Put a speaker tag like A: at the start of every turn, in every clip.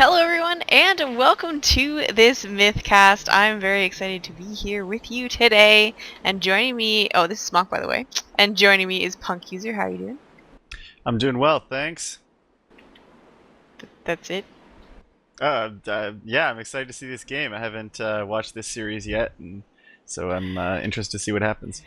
A: Hello everyone and welcome to this Mythcast. I'm very excited to be here with you today. And joining me, oh this is Smock by the way, and joining me is Punk User. How are you doing?
B: I'm doing well, thanks.
A: That's it?
B: Yeah, I'm excited to see this game. I haven't watched this series yet, and so I'm interested to see what happens.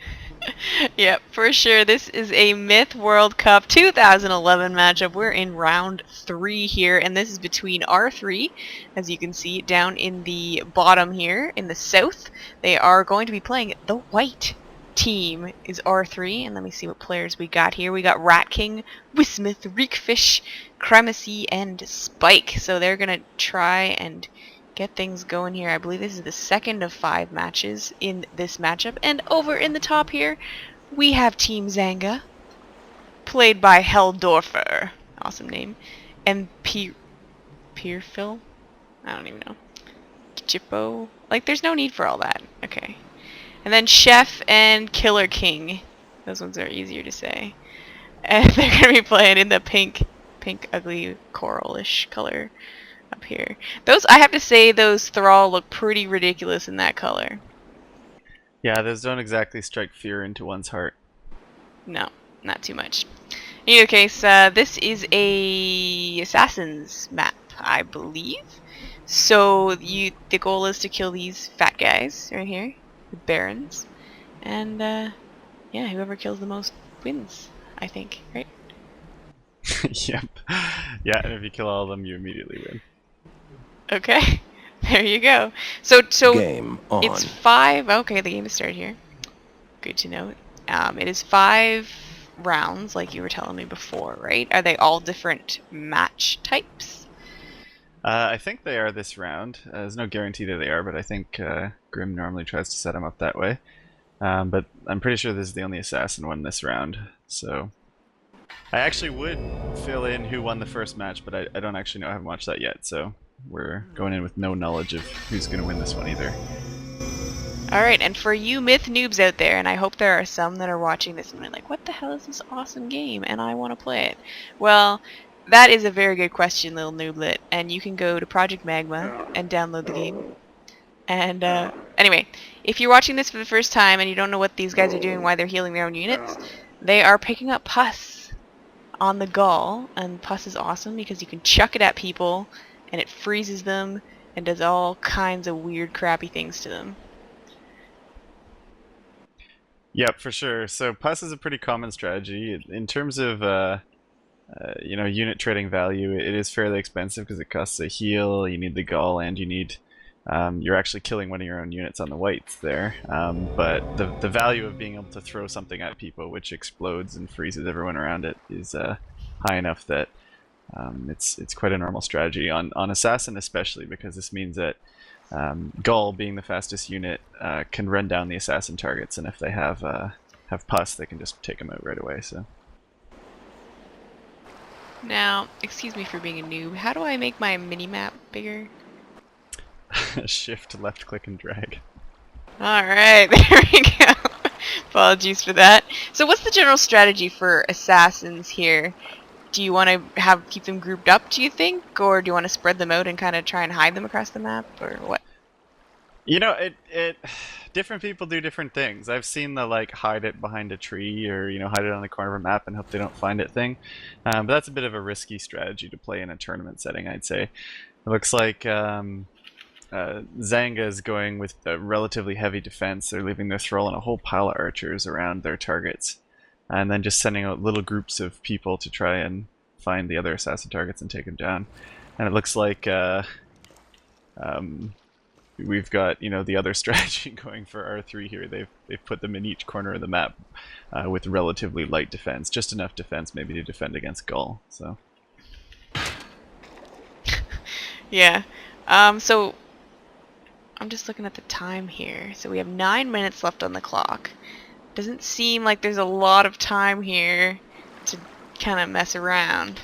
A: Yep, for sure. This is a Myth World Cup 2011 matchup. We're in round 3 here, and this is between R3, as you can see down in the bottom here in the south. They are going to be playing the white team is R3, and let me see what players we got here. We got Rat King, Wismith, Reekfish, Cremacy, and Spike. So they're going to try and get things going here. I believe this is the second of 5 matches in this matchup. And over in the top here, we have Team Zanga, played by Heldorfer. Awesome name. And Pierfil? I don't even know. Jippo? Like, there's no need for all that. Okay. And then Chef and Killer King. Those ones are easier to say. And they're going to be playing in the pink, ugly, coralish color up here. Those, I have to say, those Thrall look pretty ridiculous in that color.
B: Yeah, those don't exactly strike fear into one's heart.
A: No, not too much. In either case, this is a Assassin's map, I believe. So the goal is to kill these fat guys right here, the Barons, and yeah, whoever kills the most wins, I think, right?
B: Yep. Yeah, and if you kill all of them, you immediately win.
A: Okay, there you go. So
C: Game
A: it's
C: on.
A: 5. Okay, the game has started here. Good to know. It is 5 rounds, like you were telling me before, right? Are they all different match types?
B: I think they are this round. There's no guarantee that they are, but I think Grim normally tries to set them up that way. But I'm pretty sure this is the only assassin one this round, so... I actually would fill in who won the first match, but I don't actually know. I haven't watched that yet, so we're going in with no knowledge of who's going to win this one either.
A: Alright, and for you myth noobs out there, and I hope there are some that are watching this and they're like, what the hell is this awesome game? And I want to play it. Well, that is a very good question, little nooblet, and you can go to Project Magma and download the game. And anyway, if you're watching this for the first time and you don't know what these guys are doing, why they're healing their own units, they are picking up pus on the Gaul, and pus is awesome because you can chuck it at people and it freezes them and does all kinds of weird crappy things to them.
B: Yep, for sure. So pus is a pretty common strategy in terms of unit trading value. It is fairly expensive because it costs a heal. You need the gall, and you need you're actually killing one of your own units on the whites there. But the value of being able to throw something at people, which explodes and freezes everyone around it, is high enough that it's quite a normal strategy on assassin, especially because this means that Gull, being the fastest unit, can run down the assassin targets, and if they have pus, they can just take them out right away. So.
A: Now, excuse me for being a noob, how do I make my mini-map bigger?
B: Shift, left click, and drag.
A: Alright, there we go. Apologies for that. So what's the general strategy for assassins here? Do you want to keep them grouped up, do you think? Or do you want to spread them out and kind of try and hide them across the map? Or what?
B: You know, different people do different things. I've seen the like hide it behind a tree or hide it on the corner of a map and hope they don't find it thing. But that's a bit of a risky strategy to play in a tournament setting, I'd say. It looks like Zanga is going with a relatively heavy defense. They're leaving their thrall and a whole pile of archers around their targets, and then just sending out little groups of people to try and find the other assassin targets and take them down. And it looks like we've got the other strategy going for R3 here. They've put them in each corner of the map with relatively light defense, just enough defense maybe to defend against Gull. So
A: Yeah. So I'm just looking at the time here. So we have 9 minutes left on the clock. Doesn't seem like there's a lot of time here to kind of mess around.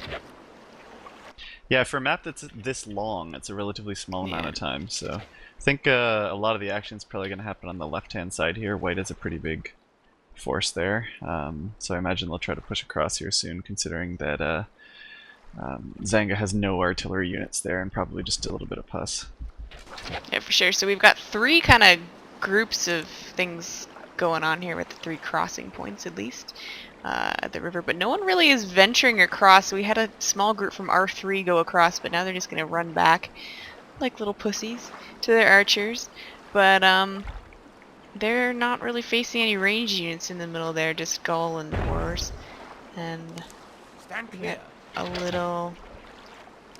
B: yeah, for a map that's this long, it's a relatively small amount of time. So I think a lot of the action is probably going to happen on the left-hand side here. White has a pretty big force there, so I imagine they'll try to push across here soon, considering that Zanga has no artillery units there and probably just a little bit of pus.
A: Yeah, for sure. So we've got 3 kind of groups of things going on here with the 3 crossing points at least at the river, but no one really is venturing across. We had a small group from R3 go across, but now they're just going to run back like little pussies to their archers. But they're not really facing any range units in the middle there, just Gull and Horse. And we got a little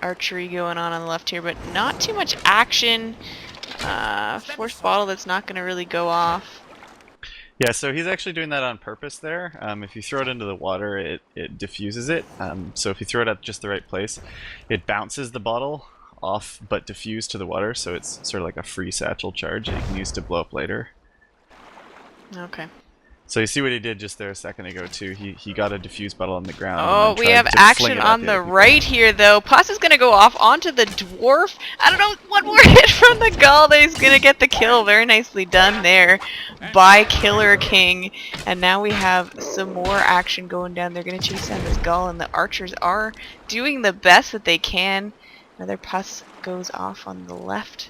A: archery going on the left here, but not too much action. Force bottle that's not going to really go off.
B: Yeah, so he's actually doing that on purpose there. If you throw it into the water, it diffuses it. So if you throw it at just the right place, it bounces the bottle off but diffused to the water, so it's sort of like a free satchel charge that you can use to blow up later.
A: Okay.
B: So you see what he did just there a second ago too. He got a diffuse bottle on the ground.
A: Oh,
B: and then
A: we have
B: tried to fling
A: action
B: it at
A: on
B: the
A: the
B: other people.
A: right here, though. Pus is going to go off onto the dwarf. I don't know, one more hit from the Gull that is going to get the kill. Very nicely done there by Killer King. And now we have some more action going down. They're going to chase down this Gull, and the archers are doing the best that they can. Another Pus goes off on the left,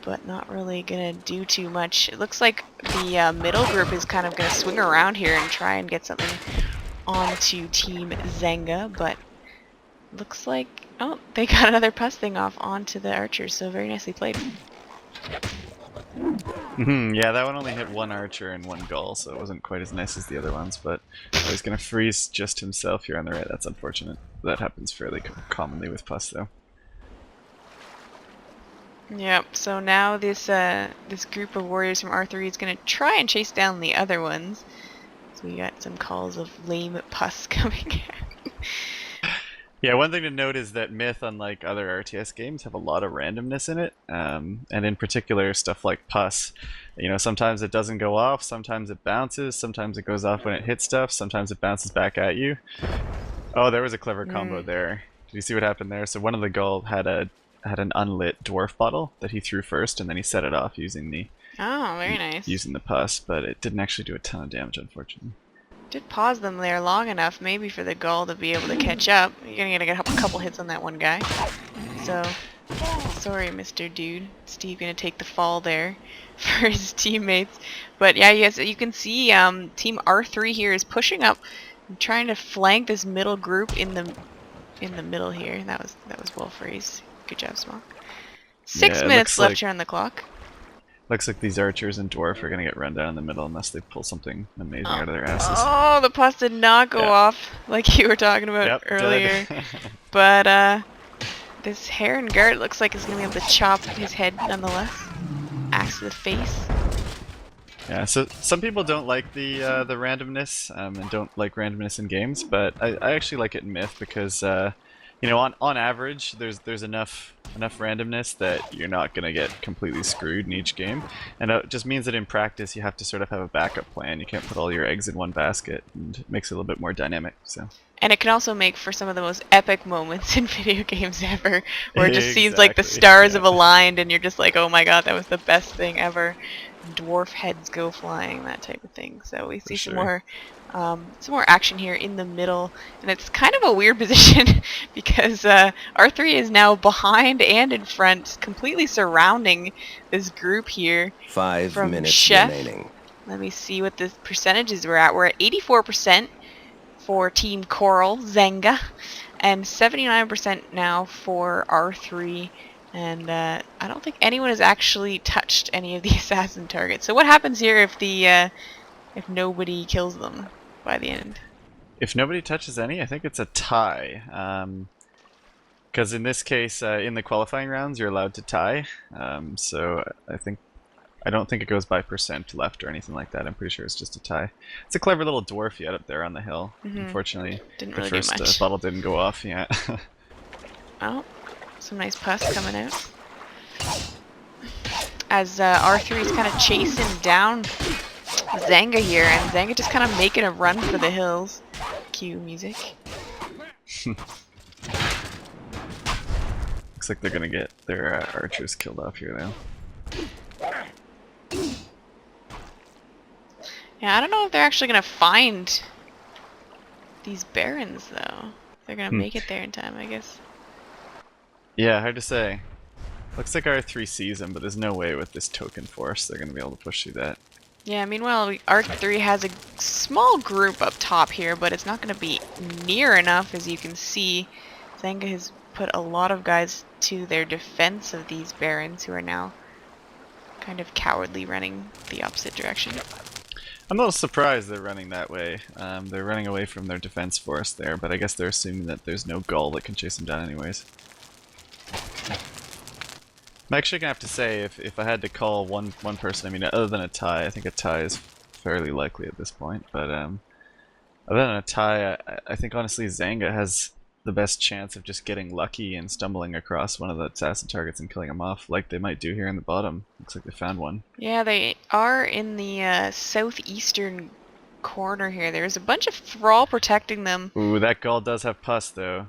A: but not really gonna do too much. It looks like the middle group is kind of gonna swing around here and try and get something onto Team Zanga, but looks like, oh, they got another Pus thing off onto the archers, so very nicely played.
B: Yeah, that one only hit 1 archer and 1 Gull, so it wasn't quite as nice as the other ones, but he's gonna freeze just himself here on the right. That's unfortunate. That happens fairly commonly with Pus though.
A: Yep, so now this this group of warriors from R3 is going to try and chase down the other ones. So we got some calls of lame Pus coming out.
B: Yeah, one thing to note is that Myth, unlike other RTS games, have a lot of randomness in it, and in particular stuff like Pus. You know, sometimes it doesn't go off, sometimes it bounces, sometimes it goes off when it hits stuff, sometimes it bounces back at you. Oh, there was a clever combo there. Did you see what happened there? So one of the Gull had an unlit dwarf bottle that he threw first, and then he set it off using the
A: Very nice.
B: using the Pus, but it didn't actually do a ton of damage, unfortunately.
A: Did pause them there long enough, maybe for the Gull to be able to catch up. You're gonna get a couple hits on that one guy. So, sorry, Mr. Dude. Steve gonna take the fall there for his teammates. But yeah, yes, you can see Team R3 here is pushing up, and trying to flank this middle group in the middle here. That was well phrased. Good job, Smock. 6 minutes left here on the clock.
B: Looks like these archers and dwarf are gonna get run down in the middle unless they pull something amazing out of their asses.
A: Oh, the Pus did not go off like you were talking about earlier. But this Heron Guard looks like it's gonna be able to chop his head nonetheless. Axe to the face.
B: Yeah, so some people don't like the randomness and don't like randomness in games, but I actually like it in Myth because you know, on average, there's enough randomness that you're not gonna get completely screwed in each game, and it just means that in practice you have to sort of have a backup plan. You can't put all your eggs in one basket, and it makes it a little bit more dynamic. So.
A: And it can also make for some of the most epic moments in video games ever, where it just seems like the stars have aligned, and you're just like, oh my god, that was the best thing ever. Dwarf heads go flying, that type of thing. So we see some more action here in the middle, and it's kind of a weird position because R3 is now behind and in front, completely surrounding this group here.
C: 5 minutes
A: Chef.
C: remaining.
A: Let me see what the percentages we're at. We're at 84% for Team Coral, Zanga, and 79% now for R3. And I don't think anyone has actually touched any of the assassin targets. So what happens here if if nobody kills them by the end?
B: If nobody touches any, I think it's a tie. Because in this case, in the qualifying rounds, you're allowed to tie. So I don't think it goes by percent left or anything like that. I'm pretty sure it's just a tie. It's a clever little dwarf yet up there on the hill. Unfortunately,
A: didn't
B: the
A: really
B: first
A: do much.
B: bottle didn't go off yet.
A: Oh, some nice Pus coming out. As R3 is kind of chasing down Zanga here, and Zanga just kind of making a run for the hills. Cue music.
B: Looks like they're gonna get their archers killed off here now.
A: Yeah, I don't know if they're actually gonna find these barons though. they're gonna make it there in time, I guess.
B: Yeah, hard to say. Looks like R3 sees them, but there's no way with this token force they're gonna be able to push through that.
A: Yeah, meanwhile, Arc3 has a small group up top here, but it's not going to be near enough, as you can see. Zanga has put a lot of guys to their defense of these barons, who are now kind of cowardly running the opposite direction.
B: I'm a little surprised they're running that way. They're running away from their defense force there, but I guess they're assuming that there's no Gaul that can chase them down anyways. I'm actually gonna have to say, if I had to call one person, I mean, other than a tie, I think a tie is fairly likely at this point. But other than a tie, I think honestly Zanga has the best chance of just getting lucky and stumbling across one of the assassin targets and killing him off, like they might do here in the bottom. Looks like they found one.
A: Yeah, they are in the southeastern corner here. There's a bunch of thrall protecting them.
B: Ooh, that Gaul does have pus though.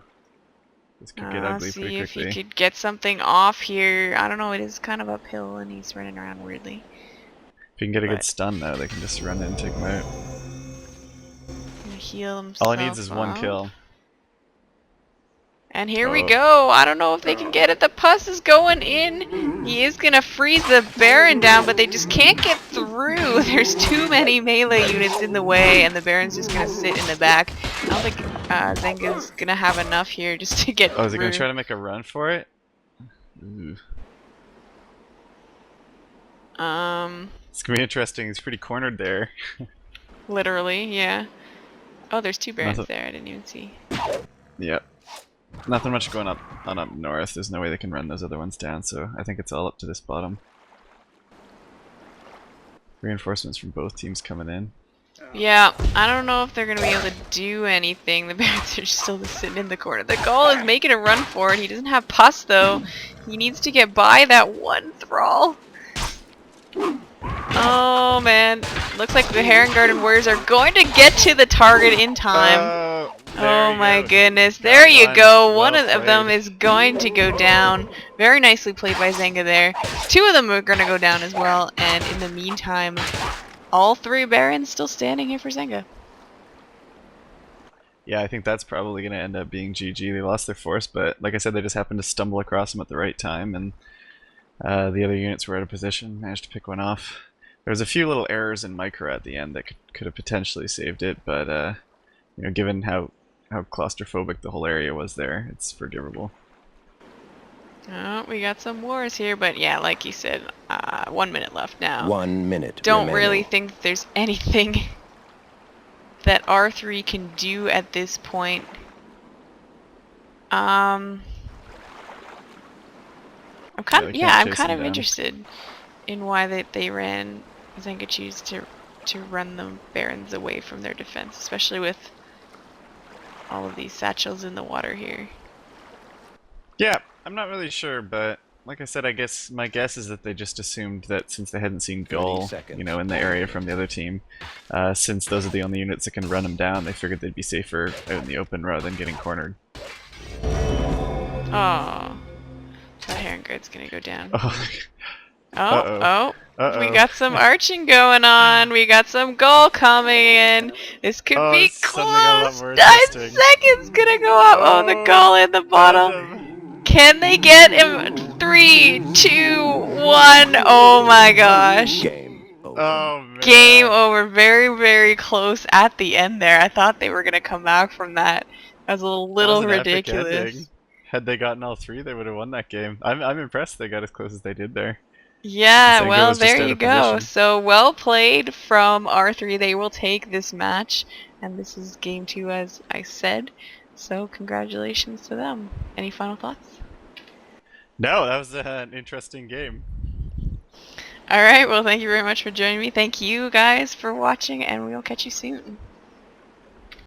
B: This could get ugly pretty quickly.
A: See if he could get something off here. I don't know, it is kind of uphill and he's running around weirdly.
B: If he can get a good stun though, they can just run in and take him out.
A: Heal himself.
B: All he needs is one kill.
A: And here we go. I don't know if they can get it. The pus is going in. He is going to freeze the Baron down, but they just can't get through. There's too many melee units in the way, and the Baron's just going to sit in the back. I don't think Zanga's going to have enough here just to get through.
B: Oh, is he going to try to make a run for it? Ooh. It's going to be interesting. He's pretty cornered there.
A: Literally, yeah. Oh, there's two Barons there. I didn't even see.
B: Yep. Nothing much going up north. There's no way they can run those other ones down, so I think it's all up to this bottom. Reinforcements from both teams coming in.
A: Yeah, I don't know if they're going to be able to do anything. The Barons are still just sitting in the corner. The Gaul is making a run for it. He doesn't have pus, though. He needs to get by that one thrall. Oh, man. Looks like the Heron Garden Warriors are going to get to the target in time. Oh my goodness. There you go. One of them is going to go down. Very nicely played by Zanga there. Two of them are going to go down as well. And in the meantime, all three Barons still standing here for Zanga.
B: Yeah, I think that's probably going to end up being GG. They lost their force, but like I said, they just happened to stumble across them at the right time. And the other units were out of position, managed to pick one off. There was a few little errors in micro at the end that could have potentially saved it, but you know, given how claustrophobic the whole area was there, it's forgivable.
A: Oh, we got some wars here, but yeah, like you said, 1 minute left now.
C: 1 minute
A: Don't
C: remaining.
A: really think there's anything that R3 can do at this point. I'm kind of interested in why they ran Zanga choose to run the Barons away from their defense, especially with all of these satchels in the water here.
B: Yeah, I'm not really sure, but like I said, I guess my guess is that they just assumed that since they hadn't seen Gaul, you know, in the area from the other team, since those are the only units that can run them down, they figured they'd be safer out in the open rather than getting cornered.
A: Oh, that Heron Guard's gonna go down.
B: Oh.
A: We got some arching going on. We got some Gaul coming in. This could be close. 9 seconds gonna go up. Oh, the Gaul in the bottom. Can they get him? 3, 2, 1. Oh my gosh.
C: Game over.
B: Oh, man.
A: Game over. Very, very close at the end there. I thought they were gonna come back from that. That was a little ridiculous.
B: Had they gotten all three, they would have won that game. I'm impressed they got as close as they did there.
A: Yeah, well, there you go. So well played from R3. They will take this match, and this is game 2, as I said. So congratulations to them. Any final thoughts?
B: No, that was an interesting game.
A: All right. Well, thank you very much for joining me. Thank you guys for watching, and we'll catch you soon.